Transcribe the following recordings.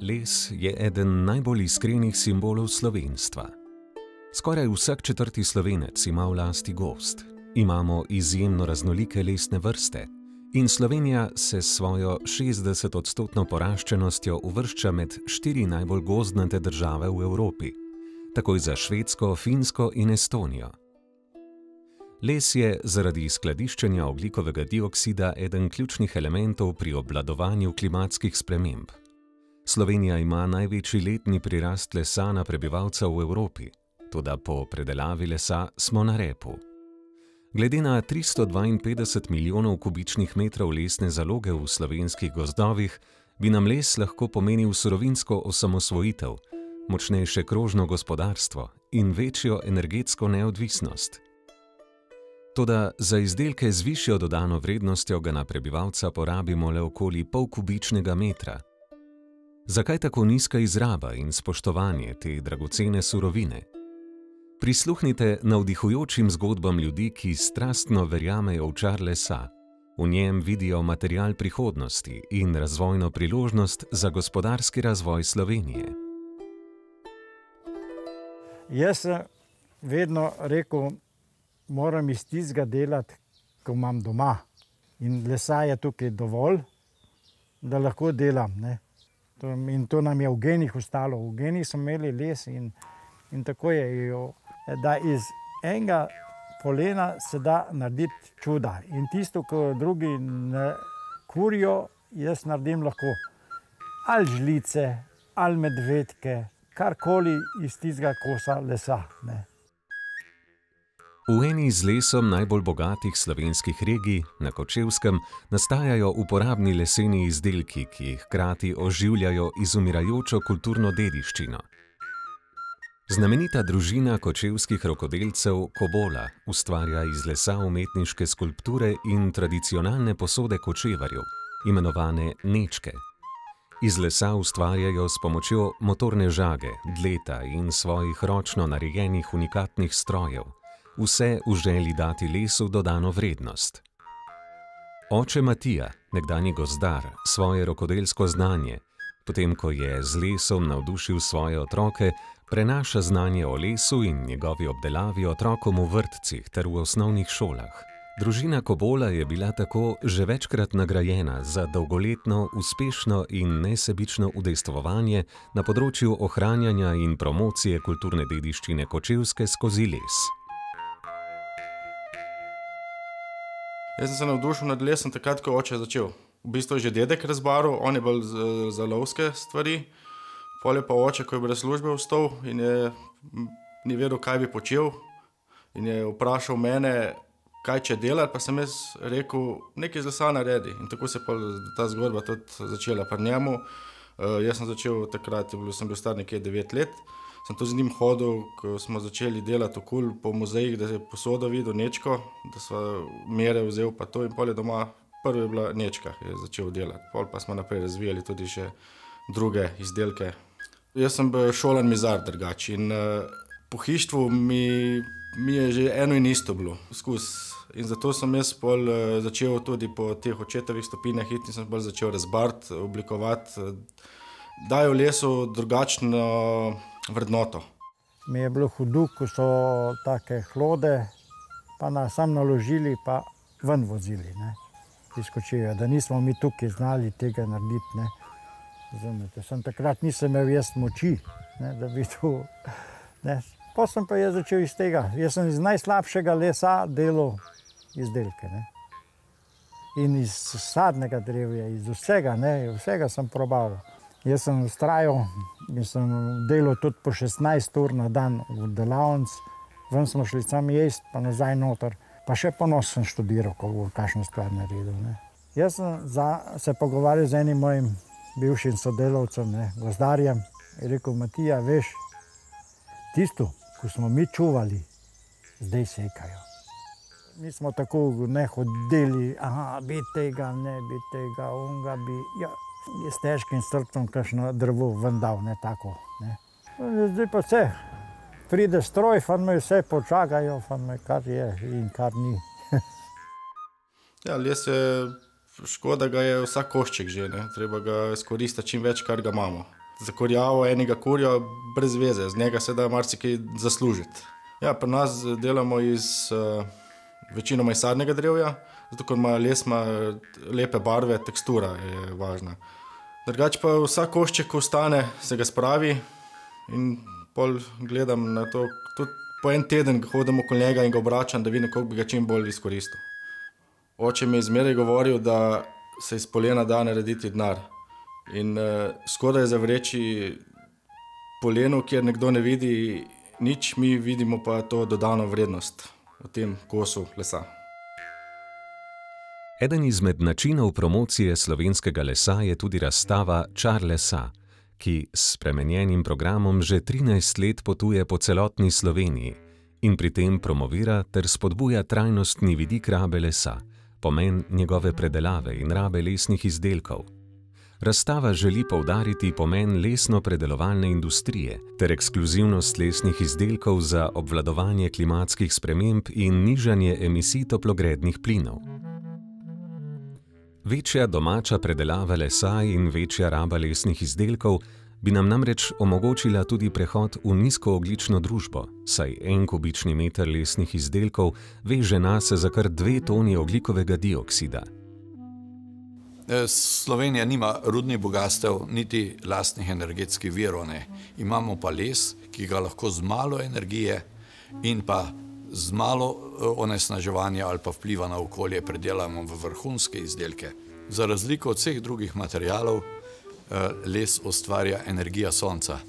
Les je eden najbolj iskrenih simbolov slovenstva. Skoraj vsak četrti Slovenec ima v lasti gozd. Imamo izjemno raznolike lesne vrste in Slovenija se s svojo 60-odstotno poraščenostjo uvršča med 4 najbolj gozdnate države v Evropi, takoj za Švedsko, Finsko in Estonijo. Les je zaradi skladiščenja ogljikovega dioksida eden ključnih elementov pri obvladovanju klimatskih sprememb. Slovenija ima največji letni prirast lesa na prebivalca v Evropi, toda po predelavi lesa smo na repu. Glede na 352 milijonov kubičnih metrov lesne zaloge v slovenskih gozdovih, bi nam les lahko pomenil surovinsko osamosvojitev, močnejše krožno gospodarstvo in večjo energetsko neodvisnost. Toda za izdelke z višjo dodano vrednostjo ga na prebivalca porabimo le okoli pol kubičnega metra. Zakaj tako nizka izraba in spoštovanje te dragocene surovine? Prisluhnite navdihujočim zgodbam ljudi, ki strastno verjamejo v čar lesa. V njem vidijo material prihodnosti in razvojno priložnost za gospodarski razvoj Slovenije. Jaz sem vedno rekel, moram iz tistega delati, ko imam doma. In lesa je tukaj dovolj, da lahko delam, ne. In to nam je v genih ostalo. V genih smo imeli les in tako je, da iz enega polena se da narediti čuda. In tisto, ko drugi ne kurijo, jaz naredim lahko. Ali žlice, ali medvedke, karkoli iz tistega kosa lesa, ne. V eni z lesom najbolj bogatih slovenskih regij, na Kočevskem, nastajajo uporabni leseni izdelki, ki hkrati oživljajo izumirajočo kulturno dediščino. Znamenita družina kočevskih rokodelcev Kobola ustvarja iz lesa umetniške skulpture in tradicionalne posode kočevarjev, imenovane nečke. Iz lesa ustvarjajo s pomočjo motorne žage, dleta in svojih ročno narejenih unikatnih strojev. Vse v želji dati lesu dodano vrednost. Oče Matija, nekdanji gozdar, svoje rokodelsko znanje, potem ko je z lesom navdušil svoje otroke, prenaša znanje o lesu in njegovi obdelavi otrokom v vrtcih ter v osnovnih šolah. Družina Kobola je bila tako že večkrat nagrajena za dolgoletno, uspešno in nesebično udejstvovanje na področju ohranjanja in promocije kulturne dediščine Kočevske skozi les. Jaz sem se navdušil nad lesom takrat, ko je oče začel. V bistvu je že dedek razbaril, on je bolj za lovske stvari. Pol je pa oče, ko je brez službe vstal in ni vedel, kaj bi počel. In je vprašal mene, kaj če delati, pa sem jaz rekel, nekaj z lesa naredi. In tako se je ta zgodba tudi začela pri njemu. Jaz sem začel takrat, sem bil star nekje 9 let. Sem tudi z njim hodil, ko smo začeli delati okoli po muzejih, da je posodo videl, nečko, da sva mere vzel pa to in pol je doma, prvi je bila nečka, je začel delati. Pol pa smo naprej razvijali tudi še druge izdelke. Jaz sem bil šolan mizar drugač in po hištvu mi je že eno in isto bilo, skus. In zato sem jaz pol začel tudi po teh očetovih stopinjah iti in sem bolj začel razbariti, oblikovati, dajo lesu drugačno vrednoto. Mi je bilo hudo, ko so take hlode, pa nas sam naložili, pa ven vozili, ne, iz Kočevja, da nismo mi tukaj znali tega narediti, ne. Razumete, takrat nisem imel jaz moči, ne, da bi to, ne. Potem sem pa jaz začel iz tega. Jaz sem iz najslabšega lesa delal izdelke, ne. In iz sadnega drevja, iz vsega, ne, vsega sem probal. Jaz sem vztrajal in sem delal tudi po 16 ur na dan v delavnici. Ven smo šli sami jesti, pa nazaj noter. Pa še ponos sem študiral, ko bo kakšno stvar naredil, ne. Jaz sem se pogovarjal z enim mojim bivšim sodelavcem, ne, gozdarjem. Je rekel, Matija, veš, tisto, ko smo mi čuvali, zdaj sekajo. Mi smo tako ne hodili, bi tega, ne bi tega, onga bi, ja. Je s težkim srcem kakšno drevo ven dal, ne tako, ne. Zdaj pa vse, pride stroj, fajn vse počakajo, fajn kar je in kar ni. Ja, les je škoda, ga je vsak košček že, ne. Treba ga izkoristiti čim več, kar ga imamo. za kurjavo enega kurja brez veze, z njega se da marsikaj zaslužiti. Ja, pri nas delamo večinoma iz sadnega drevja, zato ker ima les lepe barve, tekstura je važna. Drugače pa vsak košček, ko ostane, se ga spravi in pol gledam na to, tudi po en teden hodim okoli njega in ga obračam, da vidim, kako bi ga čim bolj izkoristil. Oče mi je zmeraj govoril, da se iz polena da narediti denar. In škoda je zavreči polenu, kjer nekdo ne vidi nič, mi vidimo pa to dodano vrednost v tem kosu lesa. Eden izmed načinov promocije slovenskega lesa je tudi razstava Čar lesa, ki s spremenjenim programom že 13 let potuje po celotni Sloveniji in pri tem promovira ter spodbuja trajnostni vidik rabe lesa, pomen njegove predelave in rabe lesnih izdelkov. Razstava želi poudariti pomen lesno-predelovalne industrije ter ekskluzivnost lesnih izdelkov za obvladovanje klimatskih sprememb in nižanje emisij toplogrednih plinov. Večja domača predelava lesa in večja raba lesnih izdelkov bi nam namreč omogočila tudi prehod v nizkoogljično družbo, saj 1 kubični meter lesnih izdelkov veže nase za kar 2 toni ogljikovega dioksida. Slovenija nima rudnih bogastev, niti lastnih energetskih virov ne. Imamo pa les, ki ga lahko z malo energije in pa z malo onesnaževanja ali pa vpliva na okolje predelamo v vrhunske izdelke. Za razliko od vseh drugih materialov, les ustvarja energija sonca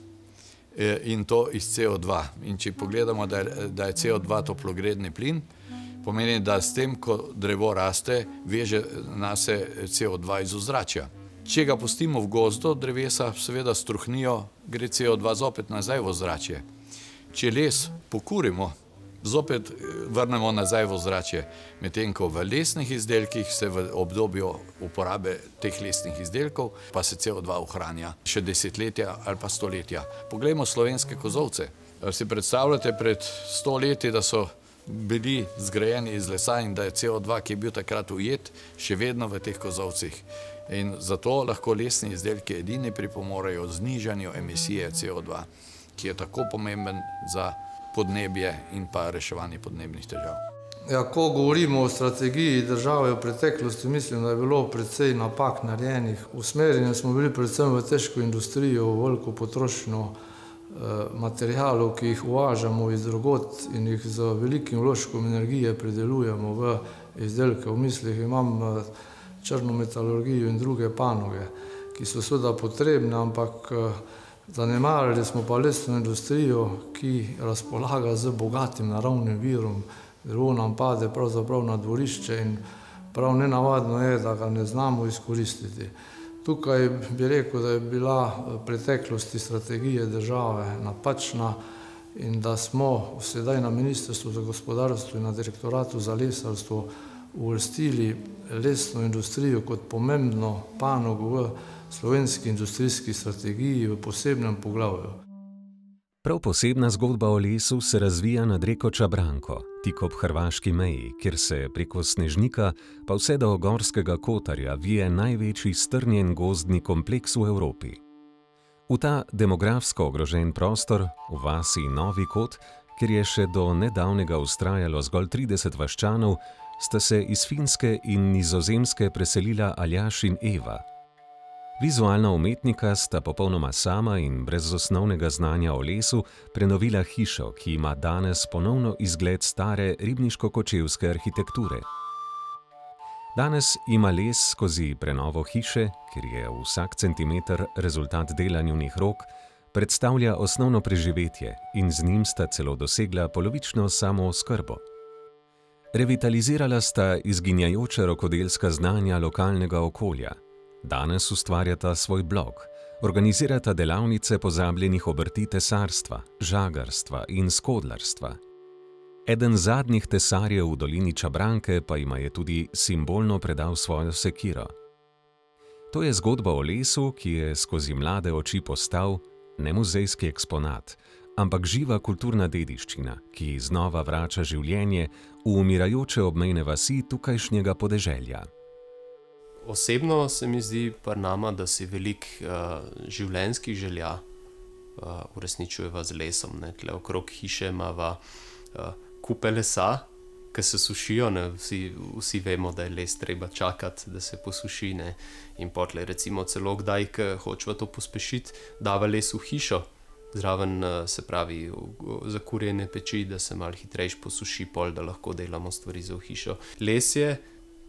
in to iz CO2. In če pogledamo, da je CO2 toplogredni plin, pomeni, da s tem, ko drevo raste, veže nase CO2 iz ozračja. Če ga pustimo v gozdu, drevesa seveda struhnijo, gre CO2 zopet nazaj v ozračje. Če les pokurimo, zopet vrnemo nazaj v ozračje, medtem ko v lesnih izdelkih se v obdobju uporabe teh lesnih izdelkov pa se CO2 ohranja še desetletja ali pa stoletja. Poglejmo slovenske kozolce. Si predstavljate pred 100 leti, da so bili zgrajeni iz lesa in da je CO2, ki je bil takrat ujet, še vedno v teh kozolcih. In zato lahko lesni izdelki edini pripomorejo znižanju emisije CO2, ki je tako pomemben za podnebje in pa reševanje podnebnih težav. Ja, ko govorimo o strategiji države v preteklosti, mislim, da je bilo precej napak narejenih. Usmerjeni smo bili predvsem v težko industrijo, v veliko potrošnjo materialov, ki jih uvažamo iz drugod in jih z velikim vložkom energije predelujemo v izdelke. V mislih imam črno metalurgijo in druge panoge, ki so seveda potrebne, ampak zanemarili smo pa lesno industrijo, ki razpolaga z bogatim naravnim virom. Drevo nam pade pravzaprav na dvorišče in prav nenavadno je, da ga ne znamo izkoristiti. Tukaj bi rekel, da je bila v preteklosti strategija države napačna in da smo sedaj na Ministrstvu za gospodarstvo in na Direktoratu za lesarstvo uvrstili lesno industrijo kot pomembno panogo v slovenski industrijski strategiji v posebnem poglavju. Prav posebna zgodba o lesu se razvija nad reko Čabranko, tik ob hrvaški meji, kjer se preko Snežnika pa vse do Gorskega Kotarja vije največji strnjen gozdni kompleks v Evropi. V ta demografsko ogrožen prostor, v vasi Novi Kot, kjer je še do nedavnega vztrajalo zgolj 30 vaščanov, sta se iz Finske in Nizozemske preselila Aljaž in Eva. Vizualna umetnika sta popolnoma sama in brez osnovnega znanja o lesu prenovila hišo, ki ima danes ponovno izgled stare ribniško-kočevske arhitekture. Danes ima les skozi prenovo hiše, kjer je vsak centimeter rezultat dela njunih rok, predstavlja osnovno preživetje in z njim sta celo dosegla polovično samooskrbo. Revitalizirala sta izginjajoča rokodelska znanja lokalnega okolja. Danes ustvarjata svoj blog, organizirata delavnice pozabljenih obrti tesarstva, žagarstva in skodlarstva. Eden zadnjih tesarjev v dolini Čabranke pa ima je tudi simbolno predal svojo sekiro. To je zgodba o lesu, ki je skozi mlade oči postal ne muzejski eksponat, ampak živa kulturna dediščina, ki znova vrača življenje v umirajoče obmejne vasi tukajšnjega podeželja. Osebno se mi zdi pri nama, da si veliko življenjskih želja uresničujeva z lesom. Tle okrog hiše imava kupe lesa, ki se sušijo. Vsi vemo, da je les treba čakati, da se posuši. In potlej recimo celo kdaj, ko hočeva to pospešiti, dava les v hišo. Zraven, se pravi, za kurjenje peči, da se malo hitrejš posuši pol, da lahko delamo stvari za v hišo. Les je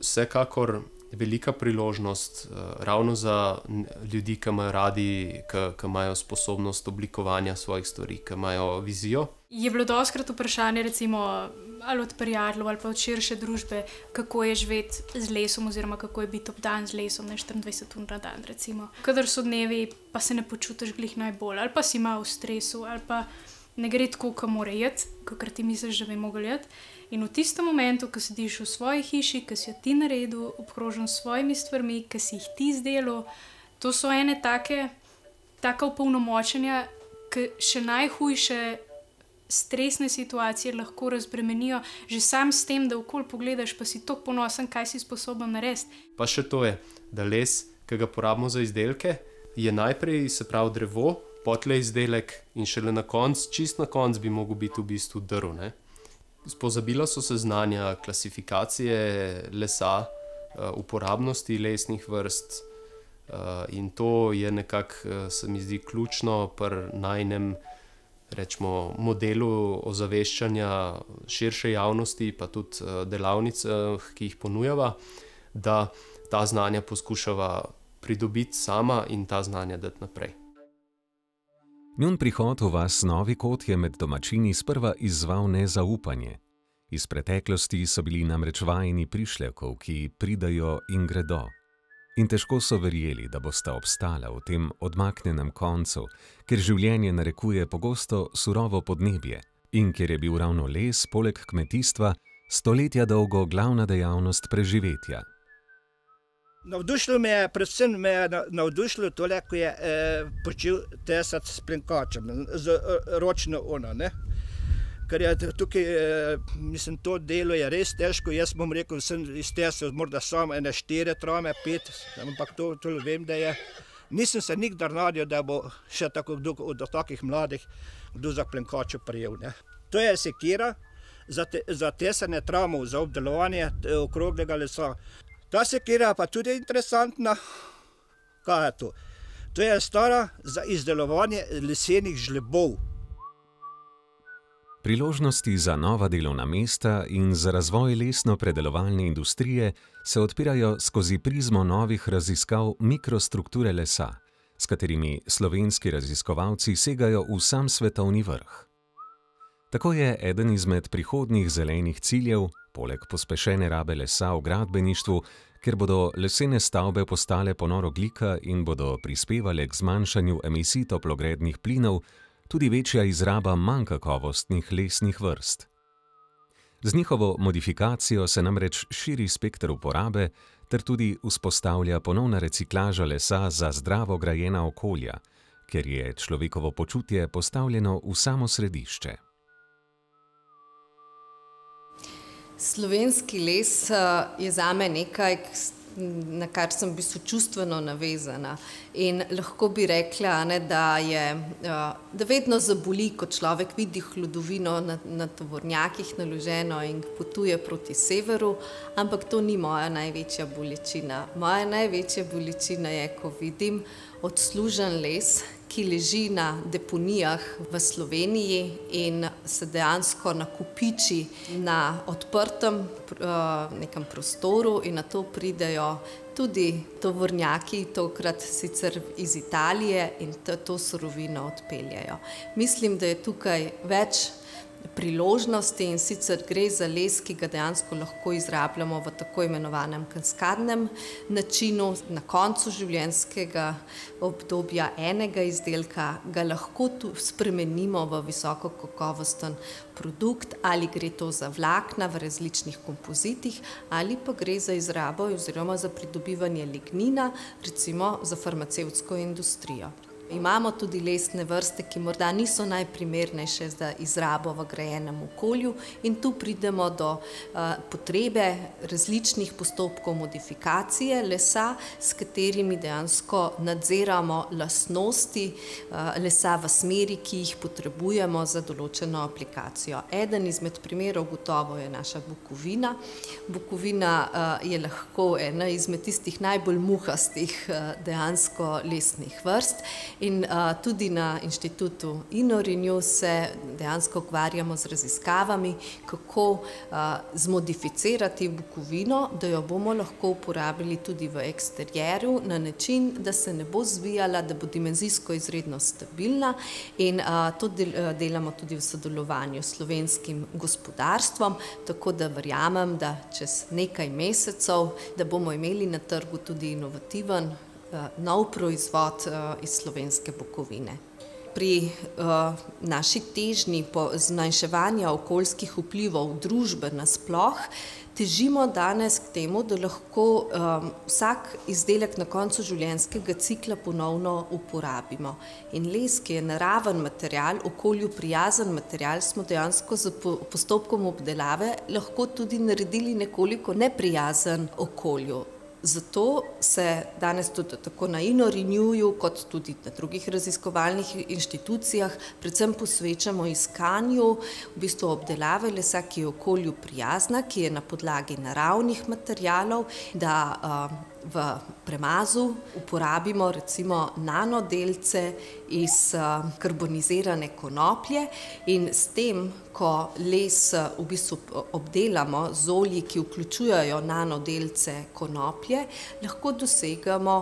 vsekakor velika priložnost ravno za ljudi, ki imajo radi, ki imajo sposobnost oblikovanja svojih stvari, ki imajo vizijo. Je bilo dostikrat vprašanje, recimo, ali od prijateljev ali pa od širše družbe, kako je živeti z lesom oziroma kako je biti obdan z lesom 24 ur na dan, recimo. Kadar so dnevi, pa se ne počutiš glih najbolj, ali pa si malo v stresu, ali pa ne gre tako, ko mora jeti, kakor ti misliš, da bi mogel jeti. In v tistem momentu, ko sediš v svoji hiši, ko si jo ti naredil, obkrožen s svojimi stvarmi, ko si jih ti izdelal, to so ene taka opolnomočenja, ki še najhujše stresne situacije lahko razbremenijo, že sam s tem, da okoli pogledaš, pa si toliko ponosen, kaj si sposoben narediti. Pa še to je, da les, ki ga porabimo za izdelke, je najprej, se pravi, drevo, potlej izdelek in šele na koncu, čist na koncu bi mogel biti v bistvu drv, ne? Pozabila so se znanja klasifikacije lesa, uporabnosti lesnih vrst in to je nekako, se mi zdi, ključno pri najnem, rečemo, modelu ozaveščanja širše javnosti, pa tudi delavnicah, ki jih ponujava, da ta znanja poskušava pridobiti sama in ta znanja dati naprej. Njun prihod v vas Novi Kot je med domačini sprva izzval nezaupanje. Iz preteklosti so bili namreč vajeni prišlekov, ki pridajo in gredo. In težko so verjeli, da bosta obstala v tem odmaknjenem koncu, ker življenje narekuje pogosto surovo podnebje in ker je bil ravno les, poleg kmetijstva, stoletja dolgo glavna dejavnost preživetja. Navdušilo me je, predvsem me je navdušilo tole, ko je počel tesati s plenkačem, z ročno ono, ne. Ker je tukaj, mislim, to delo je res težko, jaz bom rekel, sem iztesal morda samo 4 trame, 5, ampak to vem, da je. Nisem se nikdar nadal, da bo še tako kdo od takih mladih, kdo za plenkačo prijel, ne. To je sekira za tesanje tramov, za obdelovanje okroglega lesa. Ta sekira pa tudi interesantna. Kaj je to? To je stara za izdelovanje lesenih žlebov. Priložnosti za nova delovna mesta in za razvoj lesno-predelovalne industrije se odpirajo skozi prizmo novih raziskav mikrostrukture lesa, s katerimi slovenski raziskovalci segajo v sam svetovni vrh. Tako je eden izmed prihodnjih zelenih ciljev, poleg pospešene rabe lesa v gradbeništvu, ker bodo lesene stavbe postale ponor ogljika in bodo prispevale k zmanjšanju emisij toplogrednih plinov, tudi večja izraba manj kakovostnih lesnih vrst. Z njihovo modifikacijo se namreč širi spekter uporabe ter tudi vzpostavlja ponovna reciklaža lesa za zdravo grajena okolja, ker je človekovo počutje postavljeno v samo središče. Slovenski les je zame nekaj, na kar sem v bistvu čustveno navezana. In lahko bi rekla, da vedno zaboli, ko človek vidi hlodovino na tovornjakih naloženo in potuje proti severu, ampak to ni moja največja bolečina. Moja največja bolečina je, ko vidim odslužen les, ki leži na deponijah v Sloveniji in se dejansko nakupiči na odprtem nekem prostoru in na to pridejo tudi tovornjaki, tokrat sicer iz Italije, in to surovino odpeljajo. Mislim, da je tukaj več priložnosti in sicer gre za les, ki ga dejansko lahko izrabljamo v tako imenovanem kaskadnem načinu. Na koncu življenjskega obdobja enega izdelka ga lahko spremenimo v visoko kakovosten produkt, ali gre to za vlakna v različnih kompozitih, ali pa gre za izrabo oziroma za pridobivanje lignina, recimo za farmacevtsko industrijo. Imamo tudi lesne vrste, ki morda niso najprimernejše za izrabo v grajenem okolju in tu pridemo do potrebe različnih postopkov modifikacije lesa, s katerimi dejansko nadziramo lastnosti lesa v smeri, ki jih potrebujemo za določeno aplikacijo. Eden izmed primerov gotovo je naša bukovina. Bukovina je lahko ena izmed tistih najbolj muhastih dejansko lesnih vrst. In tudi na inštitutu InnoRenew se dejansko ukvarjamo z raziskavami, kako zmodificirati bukovino, da jo bomo lahko uporabili tudi v eksterierju na način, da se ne bo zvijala, da bo dimenzijsko izredno stabilna in to delamo tudi v sodelovanju s slovenskim gospodarstvom, tako da verjamem, da čez nekaj mesecev, da bomo imeli na trgu tudi inovativen nov proizvod iz slovenske bukovine. Pri naši težnji po zmanjševanju okoljskih vplivov družbe nasploh težimo danes k temu, da lahko vsak izdelek na koncu življenjskega cikla ponovno uporabimo. In les, ki je naraven material, okolju prijazen material, smo dejansko z postopkom obdelave lahko tudi naredili nekoliko neprijazen okolju. Zato se danes tudi tako na InnoRenewju kot tudi na drugih raziskovalnih inštitucijah predvsem posvečamo iskanju v bistvu obdelave lesa, ki je okolju prijazna, ki je na podlagi naravnih materialov, da v premazu uporabimo recimo nanodelce iz karbonizirane konoplje in s tem, ko les v bistvu obdelamo z olji, ki vključujejo nanodelce konoplje, lahko dosegamo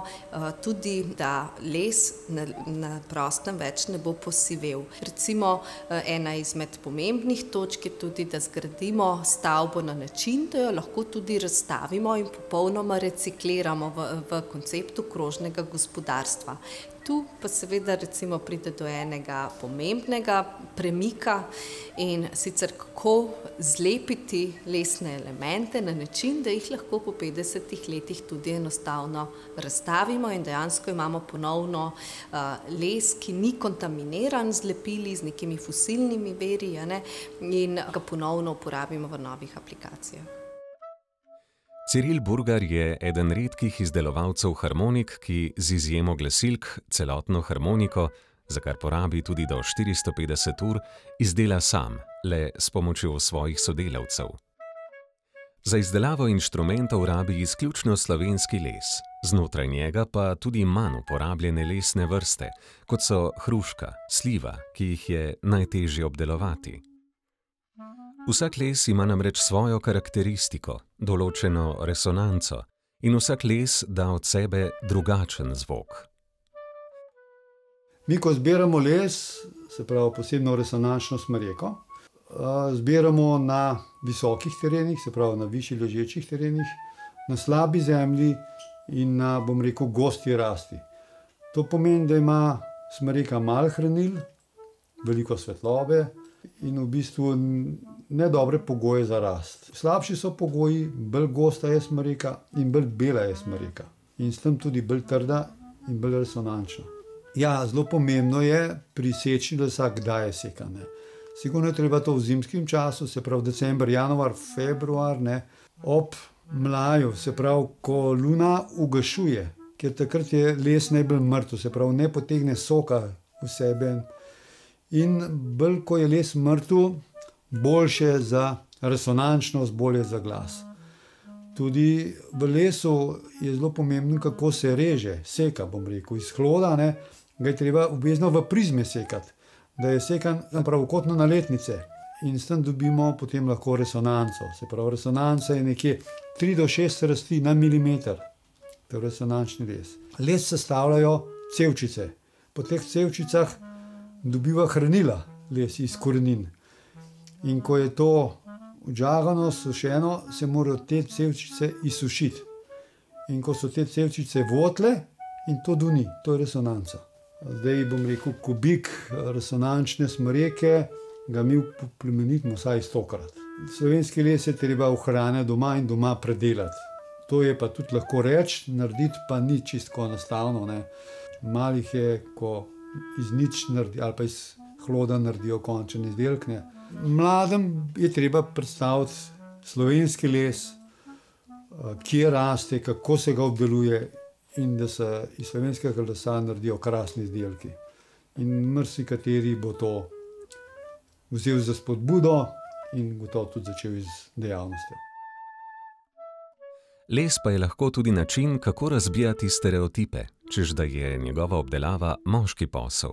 tudi, da les na prostem več ne bo posivel. Recimo ena izmed pomembnih točk je tudi, da zgradimo stavbo na način, da jo lahko tudi razstavimo in popolnoma recikliramo v konceptu krožnega gospodarstva. Tu pa seveda recimo pride do enega pomembnega premika in sicer kako zlepiti lesne elemente na način, da jih lahko po 50 letih tudi enostavno razstavimo in dejansko imamo ponovno les, ki ni kontaminiran z lepili, z nekimi fosilnimi viri, in ga ponovno uporabimo v novih aplikacijah. Ciril Burgar je eden redkih izdelovalcev harmonik, ki z izjemo glasilk celotno harmoniko, za kar porabi tudi do 450 ur, izdela sam, le s pomočjo svojih sodelavcev. Za izdelavo inštrumentov rabi izključno slovenski les, znotraj njega pa tudi manj uporabljene lesne vrste, kot so hruška, sliva, ki jih je najtežje obdelovati. Vsak les ima namreč svojo karakteristiko, določeno resonanco, in vsak les da od sebe drugačen zvok. Mi, ko zbiramo les, se pravi posebno resonančno smreko, zbiramo na visokih terenih, se pravi na višji ležečih terenih, na slabi zemlji in na, bom rekel, gosti rasti. To pomeni, da ima smreka malo hranil, veliko svetlobe in v bistvu ne dobre pogoje za rast. Slabši so pogoji, bolj gosta je smreka in bolj bela je smreka. In s tem tudi bolj trda in bolj resonančna. Ja, zelo pomembno je pri seči lesa, kdaj je sekane. Sigurno je treba to v zimskem času, se pravi december, januar, februar, ob mlaju, se pravi, ko luna ugašuje, ker takrat je les najbolj mrtev, se pravi, ne potegne soka v sebe. In bolj, ko je les mrtev, boljše za resonančnost, bolje za glas. Tudi v lesu je zelo pomembno, kako se reže, seka, bom rekel, iz hloda, ga je treba obvezno v prizme sekati, da je sekan pravokotno na letnice in s tem dobimo potem lahko resonanco. Se pravi, resonanca je nekje 3 do 6 rasti na milimeter, to je resonančni les. Les sestavljajo cevčice. Po teh cevčicah dobiva hranila les iz korenin. In ko je to odžagano, sušeno, se morajo te cevčice izsušiti. In ko so te cevčice votle, in to duni, to je resonanca. Zdaj bom rekel, kubik resonančne smreke ga mi plemenitimo vsaj 100-krat. Slovenski les je treba ohranjati doma in doma predelati. To je pa tudi lahko reči, narediti pa ni čisto enostavno. malih je, ko iz nič naredijo ali pa iz hloda naredijo končen izdelek. Mladim je treba predstaviti slovenski les, kje raste, kako se ga obdeluje in da se iz slovenskega lesa naredijo krasni izdelki. In marsikateri bo to vzel za spodbudo in gotovo tudi začel z dejavnostjo. Les pa je lahko tudi način, kako razbijati stereotipe, češ da je njegova obdelava moški posel.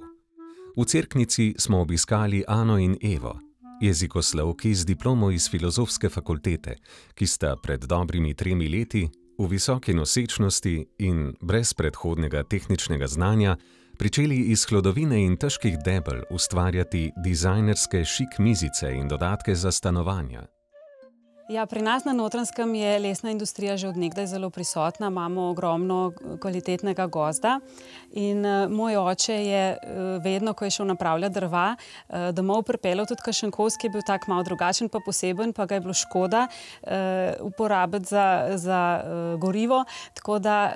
V Cerknici smo obiskali Ano in Evo, jezikoslovki z diplomo iz Filozofske fakultete, ki sta pred dobrimi 3 leti v visoki nosečnosti in brez predhodnega tehničnega znanja pričeli iz hlodovine in težkih debel ustvarjati dizajnerske šik mizice in dodatke za stanovanja. Ja, pri nas na Notranjskem je lesna industrija že od nekdaj zelo prisotna, imamo ogromno kvalitetnega gozda in moj oče je vedno, ko je šel napravljati drva, domov pripeljal tudi kakšen kos, ki je bil tak malo drugačen pa poseben, pa ga je bilo škoda uporabiti za gorivo, tako da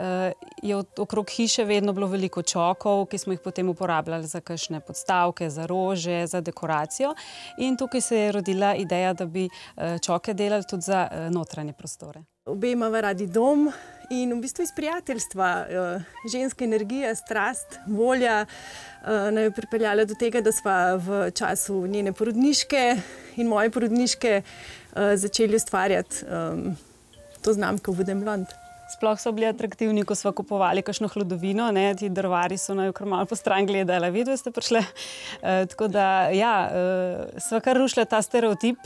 je okrog hiše vedno bilo veliko čokov, ki smo jih potem uporabljali za kakšne podstavke, za rože, za dekoracijo in tukaj se je rodila ideja, da bi čoke delali tudi za notranje prostore. Obe imava radi dom in v bistvu iz prijateljstva, ženska energija, strast, volja naj je pripeljala do tega, da sva v času njene porodniške in moje porodniške začeli ustvarjati to znamko Vodemlond. Sploh so bili atraktivni, ko smo kupovali kakšno hlodovino, ti drvari so naj kar malo po stran gledali, videli ste prišle. Tako da, ja, sva kar rušila ta stereotip,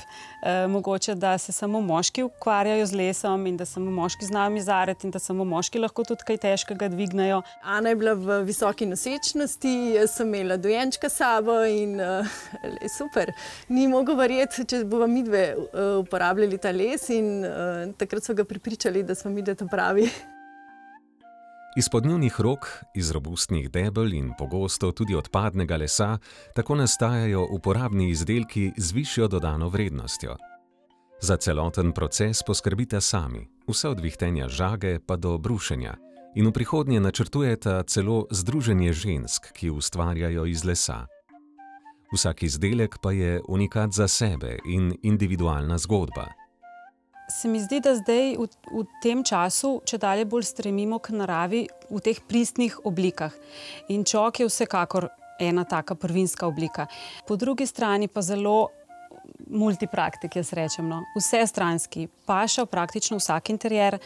mogoče, da se samo moški ukvarjajo z lesom in da samo moški znajo mizariti in da samo moški lahko tudi kaj težkega dvignejo. Ana je bila v visoki nosečnosti, jaz sem imela dojenčka s sabo in super. Ni mogel verjeti, če bova midve uporabljali ta les in takrat so ga prepričali, da smo midve to pravi. Izpod njunih rok, iz robustnih debel in pogosto tudi odpadnega lesa, tako nastajajo uporabni izdelki z višjo dodano vrednostjo. Za celoten proces poskrbite sami, vse od vihtenja žage pa do brušenja, in v prihodnje načrtujeta celo združenje žensk, ki ustvarjajo iz lesa. Vsak izdelek pa je unikat za sebe in individualna zgodba. Se mi zdi, da zdaj v tem času čedalje bolj stremimo k naravi v teh pristnih oblikah. In čok je vsekakor ena taka prvinska oblika. Po drugi strani pa zelo multipraktik, jaz rečem, vsestranski, paša praktično vsak interjer,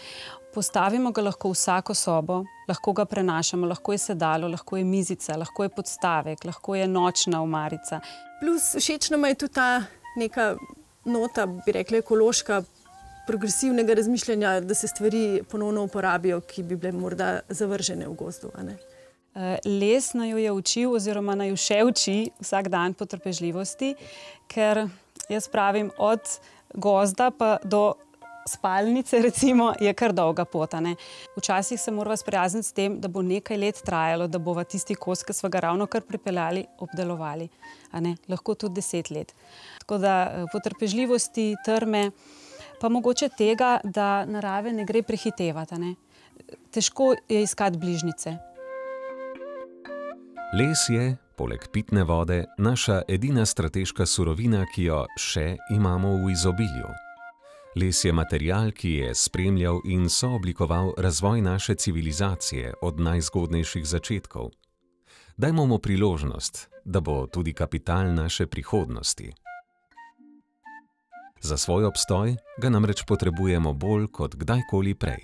postavimo ga lahko v vsako sobo, lahko ga prenašamo, lahko je sedalo, lahko je mizica, lahko je podstavek, lahko je nočna omarica. Plus všeč nama je tudi ta neka nota, bi rekla, ekološka, progresivnega razmišljanja, da se stvari ponovno uporabijo, ki bi bile morda zavržene v gozdu. Les naju je učil oziroma naju še uči vsak dan potrpežljivosti, ker jaz pravim, od gozda pa do spalnice recimo je kar dolga pot. Včasih se morava sprijazniti s tem, da bo nekaj let trajalo, da bova tisti kos, ki sva ga ravno kar pripeljali, obdelovali. Lahko tudi 10 let. Tako da potrpežljivosti, trme, pa mogoče tega, da narave ne gre prehitevati. Težko je iskati bližnjice. Les je, poleg pitne vode, naša edina strateška surovina, ki jo še imamo v izobilju. Les je material, ki je spremljal in sooblikoval razvoj naše civilizacije od najzgodnejših začetkov. Dajmo mu priložnost, da bo tudi kapital naše prihodnosti. Za svoj obstoj ga namreč potrebujemo bolj kot kdajkoli prej.